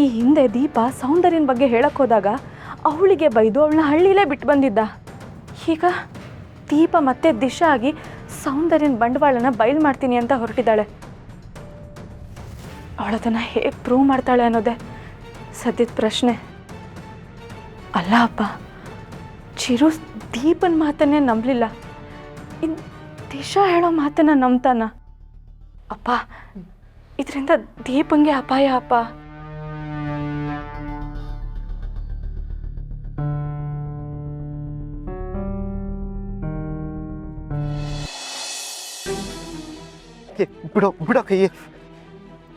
ಈ ಹಿಂದೆ ದೀಪ ಸೌಂದರ್ಯನ ಬಗ್ಗೆ ಹೇಳಕ್ಕೆ ಹೋದಾಗ ಅವಳಿಗೆ ಬೈದು ಅವಳನ್ನ ಹಳ್ಳಿಲೇ ಬಿಟ್ಟು ಬಂದಿದ್ದ. ಈಗ ದೀಪ ಮತ್ತೆ ದಿಶಾ ಆಗಿ ಸೌಂದರ್ಯನ ಬಂಡವಾಳನ ಬಯಲು ಮಾಡ್ತೀನಿ ಅಂತ ಹೊರಟಿದ್ದಾಳೆ. ಅವಳದನ್ನು ಹೇಗೆ ಪ್ರೂವ್ ಮಾಡ್ತಾಳೆ ಅನ್ನೋದೇ ಸದ್ಯದ ಪ್ರಶ್ನೆ. ಅಲ್ಲ ಅಪ್ಪ, ಚಿರು ದೀಪನ ಮಾತನ್ನೇ ನಂಬಲಿಲ್ಲ, ಇನ್ನು ದಿಶಾ ಹೇಳೋ ಮಾತನ್ನ ನಂಬ್ತಾನ? ಅಪ್ಪ, ಇದರಿಂದ ದೀಪಂಗೆ ಅಪಾಯ ಅಪ್ಪ. ಬಿಡೋ ಬಿಡೋ ಕೈ.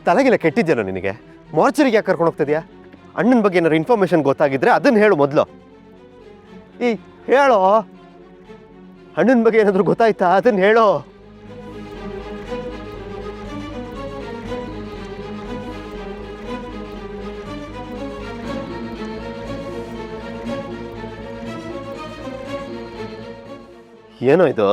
ತಲೆಗಿಲ್ಲ ಕೆಟ್ಟಿದ್ದೇನೋ ನಿನಗೆ? ಮಾರ್ಚರಿಗೆ ಯಾಕೆ ಕರ್ಕೊಂಡು ಹೋಗ್ತಿದ್ಯಾ? ಅಣ್ಣನ ಬಗ್ಗೆ ಏನಾರು ಇನ್ಫಾರ್ಮೇಶನ್ ಗೊತ್ತಾಗಿದ್ರೆ ಅದನ್ನು ಹೇಳು ಮೊದಲು. ಹೇಳೋ, ಅಣ್ಣನ ಬಗ್ಗೆ ಏನಾದರೂ ಗೊತ್ತಾಯ್ತಾ ಅದನ್ನು ಹೇಳೋ. ಏನೋ ಇದು?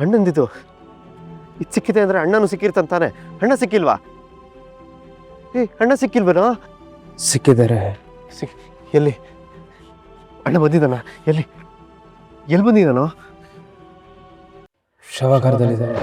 ಅಣ್ಣಂದಿದು ಇದು ಸಿಕ್ಕಿದೆ ಅಂದರೆ ಅಣ್ಣನೂ ಸಿಕ್ಕಿರ್ತಂತಾನೆ. ಅಣ್ಣ ಸಿಕ್ಕಿಲ್ವಾ? ಅಣ್ಣ ಸಿಕ್ಕಿಲ್ವೇನೋ? ಸಿಕ್ಕಿದ್ದಾರೆ. ಎಲ್ಲಿ ಅಣ್ಣ ಬಂದಿದ್ದಾನ? ಎಲ್ಲಿ ಬಂದಿದ್ದಾನೋ? ಶವಾಗಾರದಲ್ಲಿದ್ದಾರೆ.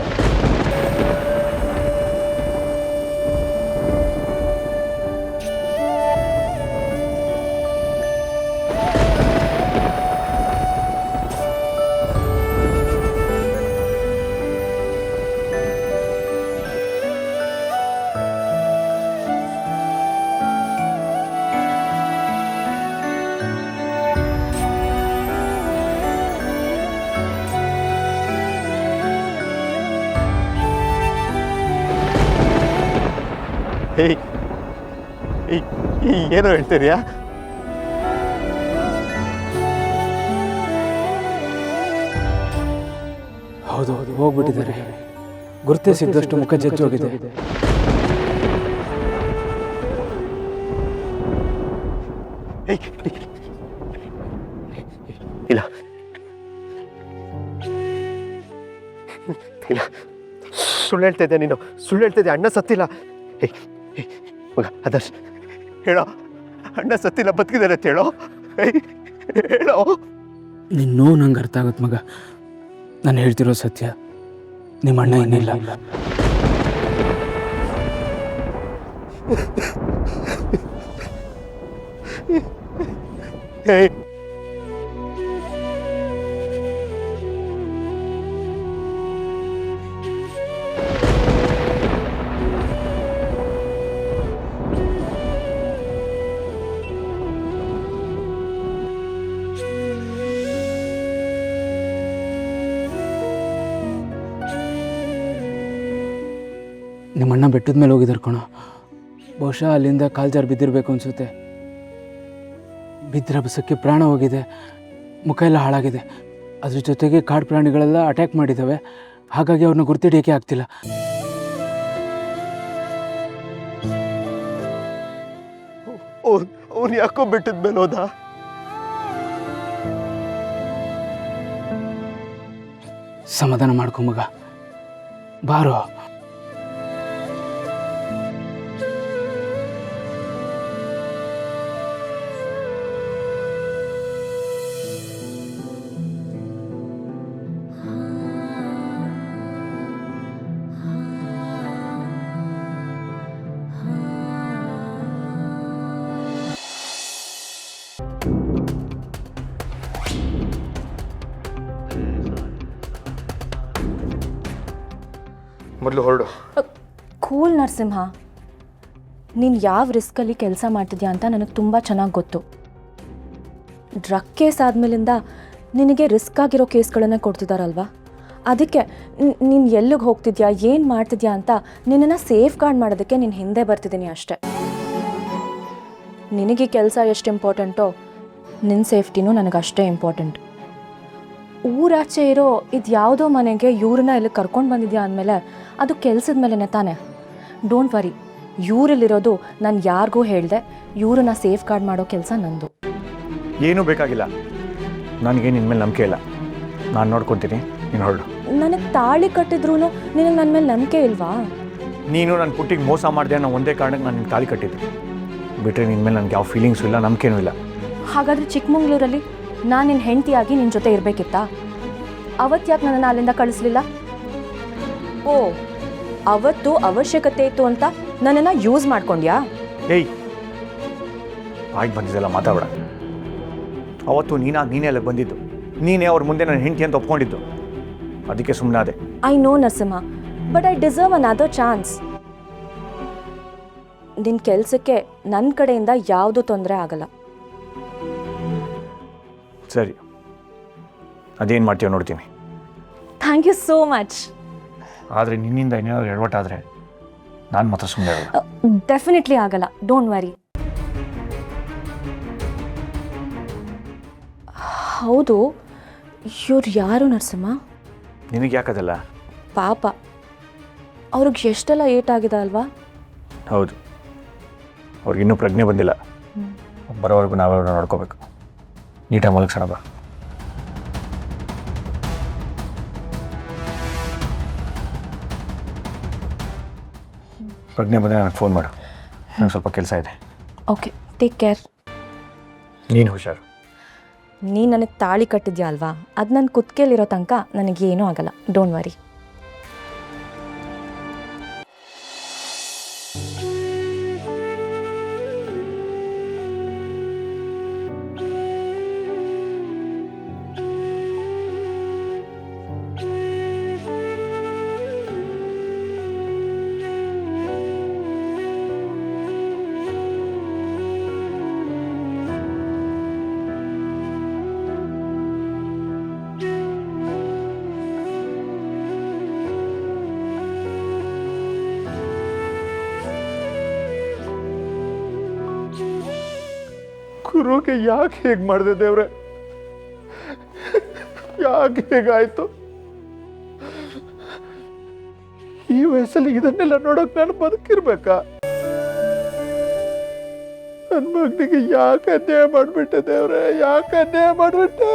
ಏನೋ ಹೇಳ್ತೀರಿಯಾ? ಹೌದು, ಹೋಗ್ಬಿಟ್ಟಿದ್ದಾರೆ. ಗುರುತೇ ಸಿದ್ದಷ್ಟು ಮುಖ ಜಜ್ಜೋಗಿದೆ. ಇಲ್ಲ ಇಲ್ಲ, ಸುಳ್ಳು ಹೇಳ್ತಾ ಇದ್ದೆ ನೀನು, ಸುಳ್ಳು ಹೇಳ್ತಾ ಇದ್ದೆ. ಅಣ್ಣ ಸತ್ತಿಲ್ಲ. ಮಗ ಆದರ್ಶ್, ಹೇಳೋ, ಅಣ್ಣ ಸತ್ತಿಲ್ಲ, ಬದುಕಿದ್ದಾರೆ ಅಂತ ಹೇಳೋ. ಹೇಳೋ. ನಿನ್ನ ನೋವು ನಂಗೆ ಅರ್ಥ ಆಗುತ್ತೆ ಮಗ. ನಾನು ಹೇಳ್ತಿರೋ ಸತ್ಯ, ನಿಮ್ಮ ಅಣ್ಣ ಏನಿಲ್ಲ. ನಿಮ್ಮಣ್ಣ ಬೆಟ್ಟದ ಮೇಲೆ ಹೋಗಿದ್ದಾರೆ ಕಣೋ. ಬಹುಶಃ ಅಲ್ಲಿಂದ ಕಾಲು ಜಾರು ಬಿದ್ದಿರಬೇಕು ಅನಿಸುತ್ತೆ. ಬಿದ್ದಿರೋ ಬಸಕ್ಕೆ ಪ್ರಾಣ ಹೋಗಿದೆ, ಮುಖ ಎಲ್ಲ ಹಾಳಾಗಿದೆ. ಅದ್ರ ಜೊತೆಗೆ ಕಾಡು ಪ್ರಾಣಿಗಳೆಲ್ಲ ಅಟ್ಯಾಕ್ ಮಾಡಿದ್ದಾವೆ. ಹಾಗಾಗಿ ಅವ್ರನ್ನ ಗುರ್ತಿಡಿಯೋಕ್ಕೆ ಆಗ್ತಿಲ್ಲ. ಅವ್ನು ಯಾಕೋ ಬೆಟ್ಟದ ಮೇಲೆ ಹೋದ? ಸಮಾಧಾನ ಮಾಡ್ಕೊ ಮಗ, ಬಾರೋ. ಮೊದಲು ಹೊರಡು. ಕೂಲ್ ನರಸಿಂಹ, ನೀನು ಯಾವ ರಿಸ್ಕಲ್ಲಿ ಕೆಲಸ ಮಾಡ್ತಿದ್ಯಾ ಅಂತ ನನಗೆ ತುಂಬ ಚೆನ್ನಾಗಿ ಗೊತ್ತು. ಡ್ರಗ್ ಕೇಸ್ ಆದಮೇಲಿಂದ ನಿನಗೆ ರಿಸ್ಕ್ ಆಗಿರೋ ಕೇಸ್ಗಳನ್ನೇ ಕೊಡ್ತಿದ್ದಾರಲ್ವ. ಅದಕ್ಕೆ ನೀನು ಎಲ್ಲಿಗೆ ಹೋಗ್ತಿದ್ಯಾ, ಏನು ಮಾಡ್ತಿದ್ಯಾ ಅಂತ ನಿನ್ನನ್ನು ಸೇಫ್ ಗಾರ್ಡ್ ಮಾಡೋದಕ್ಕೆ ನೀನು ಹಿಂದೆ ಬರ್ತಿದ್ದೀನಿ ಅಷ್ಟೆ. ನಿನಗೆ ಕೆಲಸ ಎಷ್ಟು ಇಂಪಾರ್ಟೆಂಟೋ ನಿನ್ನ ಸೇಫ್ಟಿನೂ ನನಗಷ್ಟೇ ಇಂಪಾರ್ಟೆಂಟ್. ಊರಾಚೆ ಇರೋ ಇದು ಯಾವುದೋ ಮನೆಗೆ ಇವ್ರನ್ನ ಇಲ್ಲಿ ಕರ್ಕೊಂಡು ಬಂದಿದ್ಯಾ ಅಂದಮೇಲೆ ಅದು ಕೆಲಸದ ಮೇಲೇ ತಾನೆ. ಡೋಂಟ್ ವರಿ, ಇವರಲ್ಲಿರೋದು ನಾನು ಯಾರಿಗೂ ಹೇಳಿದೆ, ಇವ್ರನ್ನ ಸೇಫ್ ಗಾರ್ಡ್ ಮಾಡೋ ಕೆಲಸ ನಂದು. ಏನೂ ಬೇಕಾಗಿಲ್ಲ, ನನಗೆ ನಿನ್ನ ಮೇಲೆ ನಂಬಿಕೆ ಇಲ್ಲ. ನಾನು ನೋಡ್ಕೊತೀನಿ, ನೀನು ಹೊರಡು. ನನಗೆ ತಾಳಿ ಕಟ್ಟಿದ್ರು ನಿನಗೆ ನನ್ನ ಮೇಲೆ ನಂಬಿಕೆ ಇಲ್ವಾ? ನೀನು ನನ್ನ ಪುಟ್ಟಿಗೆ ಮೋಸ ಮಾಡಿದೆ ಅನ್ನೋ ಒಂದೇ ಕಾರಣಕ್ಕೆ ನಾನು ನಿನ್ನ ತಾಳಿ ಕಟ್ಟಿದ್ದೆ. ಬಿಟ್ಟರೆ ನಿನ್ನ ಮೇಲೆ ನನಗೆ ಯಾವ ಫೀಲಿಂಗ್ಸು ಇಲ್ಲ, ನಂಬಿಕೆನೂ ಇಲ್ಲ. ಹಾಗಾದರೆ ಚಿಕ್ಕಮಂಗ್ಳೂರಲ್ಲಿ ನಾನು ನಿನ್ನ ಹೆಂಡತಿಯಾಗಿ ನಿನ್ನ ಜೊತೆ ಇರಬೇಕಿತ್ತಾ? ಅವತ್ತು ಯಾಕೆ ನನ್ನನ್ನು ಅಲ್ಲಿಂದ ಕಳಿಸ್ಲಿಲ್ಲ? ಓ, ಅವತ್ತು ಅವಶ್ಯಕತೆ ಇತ್ತು ಅಂತ ನನ್ನನ್ನು ಯೂಸ್ ಮಾಡ್ಕೊಂಡ್ಯಾ? ಏಯ್, ಆಯ್ತು ಬಂದಿದ್ದೆಲ್ಲ ಮಾತಾಡ. ಅವತ್ತು ನೀನೇ ಅಲ್ಲಿಗೆ ಬಂದಿದ್ದು, ನೀನೇ ಅವ್ರ ಮುಂದೆ ನನ್ನ ಹೆಂಡತಿ ಅಂತ ಒಪ್ಕೊಂಡಿದ್ದು. ಅದಕ್ಕೆ ಸುಮ್ಮನೆ ಅದೇ. I know Narasimha, but I deserve another chance. ನಿನ್ನ ಕೆಲಸಕ್ಕೆ ನನ್ನ ಕಡೆಯಿಂದ ಯಾವುದೂ ತೊಂದರೆ ಆಗಲ್ಲ. ಸರಿ, ಅದೇನು ಮಾಡ್ತೀಯೋ ನೋಡ್ತೀನಿ. Thank you so much. ಆದರೆ ನಿನ್ನಿಂದ ಏನಾದರೂ ಎಡವಟ್ಟಾದರೆ ನಾನು ಮಾತ್ರ ಸುಮ್ಮನೆ ಇರಲ್ಲ. ಡೆಫಿನೆಟ್ಲಿ ಆಗಲ್ಲ, ಡೋಂಟ್ ವರಿ. ಹೌದು, ಇವ್ರು ಯಾರು ನರಸಿಂಹ? ನಿನಗೆ ಯಾಕದಲ್ಲ? ಪಾಪ, ಅವ್ರಿಗೆ ಎಷ್ಟೆಲ್ಲ ಏಟಾಗಿದೆ ಅಲ್ವಾ? ಹೌದು, ಅವ್ರಿಗಿನ್ನೂ ಪ್ರಜ್ಞೆ ಬಂದಿಲ್ಲ. ಬರೋವರೆಗೂ ನಾವೇ ನೋಡ್ಕೋಬೇಕು. ನೀಟಾಗಿ ಮಲಗಿಸೋಣ ಬಾ. ಪ್ರಜ್ಞೆ ಬಂದರೆ ನನಗೆ ಫೋನ್ ಮಾಡು, ನನಗೆ ಸ್ವಲ್ಪ ಕೆಲಸ ಇದೆ. Okay, take care. ನೀನು ಹುಷಾರು. ನೀನು ನನಗೆ ತಾಳಿ ಕಟ್ಟಿದ್ಯಾ ಅಲ್ವಾ, ಅದು ನನ್ನ ಕುತ್ತಿಗೆಲಿರೋ ತನಕ ನನಗೇನೂ ಆಗಲ್ಲ, ಡೋಂಟ್ ವರಿ. ಗುರುಗೆ ಯಾಕೆ ಹೇಗೆ ಮಾಡಿದೆ ದೇವ್ರೆ? ಯಾಕೆ ಹೇಗಾಯ್ತು? ಈ ವಯಸ್ಸಲ್ಲಿ ಇದನ್ನೆಲ್ಲ ನೋಡೋಕೆ ನಾನು ಬದುಕಿರ್ಬೇಕಾ? ನನ್ನ ಮಗನಿಗೆ ಯಾಕೆ ಅನ್ಯಾಯ ಮಾಡಿಬಿಟ್ಟೆ ದೇವ್ರೆ? ಯಾಕೆ ಅನ್ಯಾಯ ಮಾಡಿಬಿಟ್ಟೆ?